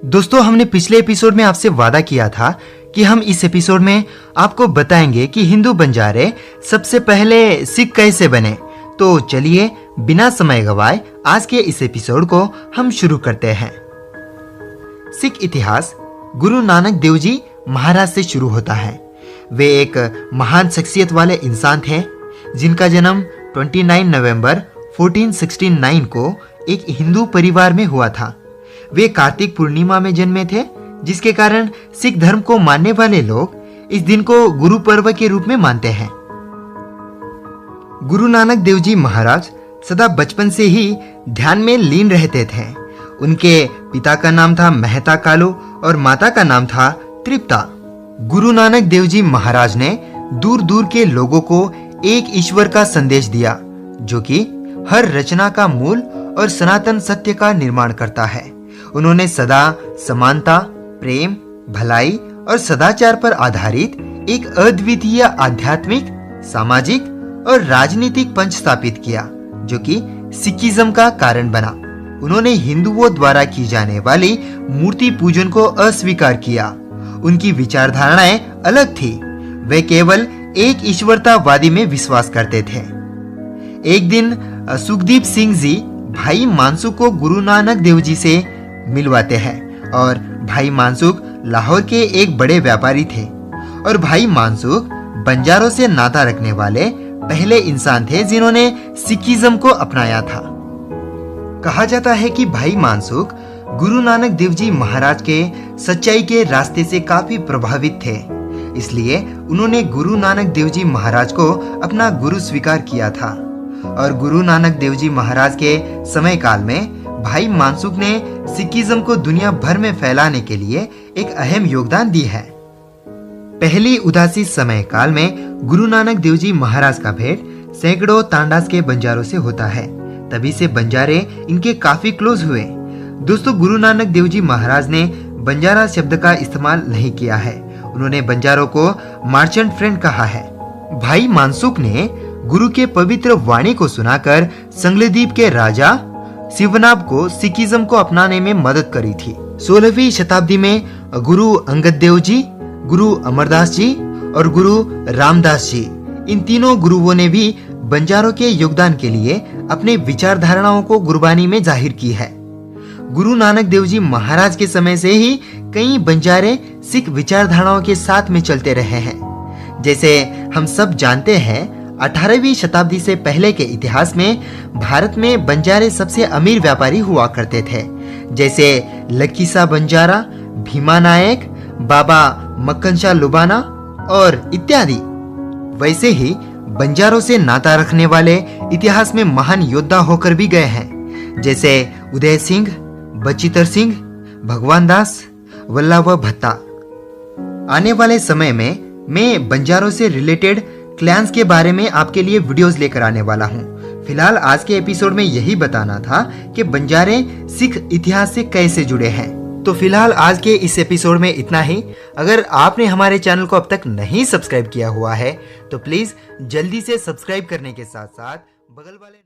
दोस्तों, हमने पिछले एपिसोड में आपसे वादा किया था कि हम इस एपिसोड में आपको बताएंगे कि हिंदू बंजारे सबसे पहले सिख कैसे बने। तो चलिए बिना समय गवाए आज के इस एपिसोड को हम शुरू करते हैं। सिख इतिहास गुरु नानक देव जी महाराज से शुरू होता है। वे एक महान शख्सियत वाले इंसान थे जिनका जन्म 29 नवंबर 1469 को एक हिंदू परिवार में हुआ था। वे कार्तिक पूर्णिमा में जन्मे थे, जिसके कारण सिख धर्म को मानने वाले लोग इस दिन को गुरु पर्व के रूप में मानते हैं। गुरु नानक देव जी महाराज सदा बचपन से ही ध्यान में लीन रहते थे। उनके पिता का नाम था मेहता कालू और माता का नाम था तृप्ता। गुरु नानक देव जी महाराज ने दूर दूर के लोगों को एक ईश्वर का संदेश दिया, जो कि हर रचना का मूल और सनातन सत्य का निर्माण करता है। उन्होंने सदा समानता, प्रेम, भलाई और सदाचार पर आधारित एक अद्वितीय आध्यात्मिक, सामाजिक और राजनीतिक पंच स्थापित किया, जो कि सिखिज्म का कारण बना। उन्होंने हिंदुओं द्वारा की जाने वाली मूर्ति पूजन को अस्वीकार किया। उनकी विचारधाराएं अलग थी। वे केवल एक ईश्वरतावादी में विश्वास करते थे। एक दिन सुखदीप सिंह जी भाई मानसुख को गुरु नानक देव जी से मिलवाते हैं और भाई मानसुख लाहौर के एक बड़े व्यापारी थे और भाई मानसुख बंजारों से नाता रखने वाले पहले इंसान थे जिन्होंने सिखिज्म को अपनाया था। कहा जाता है कि भाई मानसुख गुरु नानक देव जी महाराज के सच्चाई के रास्ते से काफी प्रभावित थे, इसलिए उन्होंने गुरु नानक देव जी महाराज को अपना गुरु स्वीकार किया था। और गुरु नानक देव जी महाराज के समय काल में भाई मानसुख ने सिखिज्म को दुनिया भर में फैलाने के लिए एक अहम योगदान दी है। पहली उदासी समय काल में गुरु नानक देव जी महाराज का भेंट सैकड़ों तांडास के बंजारों से होता है। तभी से बंजारे इनके काफी क्लोज हुए। दोस्तों, गुरु नानक देव जी महाराज ने बंजारा शब्द का इस्तेमाल नहीं किया है। उन्होंने बंजारों को मर्चेंट फ्रेंड कहा है। भाई मानसुख ने गुरु के पवित्र वाणी को सुनाकर संगलीद्वीप के राजा शिवनाभ को सिखिज्म को अपनाने में मदद करी थी। 16वीं शताब्दी में गुरु अंगद देव जी, गुरु अमरदास जी और गुरु रामदास जी, इन तीनों गुरुओं ने भी बंजारों के योगदान के लिए अपने विचारधाराओं को गुरबानी में जाहिर की है। गुरु नानक देव जी महाराज के समय से ही कई बंजारे सिख विचारधाराओं के साथ में चलते रहे हैं। जैसे हम सब जानते हैं, 18वीं शताब्दी से पहले के इतिहास में भारत में बंजारे सबसे अमीर व्यापारी हुआ करते थे, जैसे लखीसा बंजारा, भीमा नायक, बाबा मक्कन शाह लुबाना और इत्यादि। वैसे ही बंजारों से नाता रखने वाले इतिहास में महान योद्धा होकर भी गए हैं, जैसे उदय सिंह, बचितर सिंह, भगवान दास, वल्लभ भत्ता। आने वाले समय में मैं बंजारों से रिलेटेड क्लैंस के बारे में आपके लिए वीडियोस लेकर आने वाला हूं। फिलहाल आज के एपिसोड में यही बताना था कि बंजारे सिख इतिहास से कैसे जुड़े हैं। तो फिलहाल आज के इस एपिसोड में इतना ही। अगर आपने हमारे चैनल को अब तक नहीं सब्सक्राइब किया हुआ है तो प्लीज जल्दी से सब्सक्राइब करने के साथ साथ बगल वाले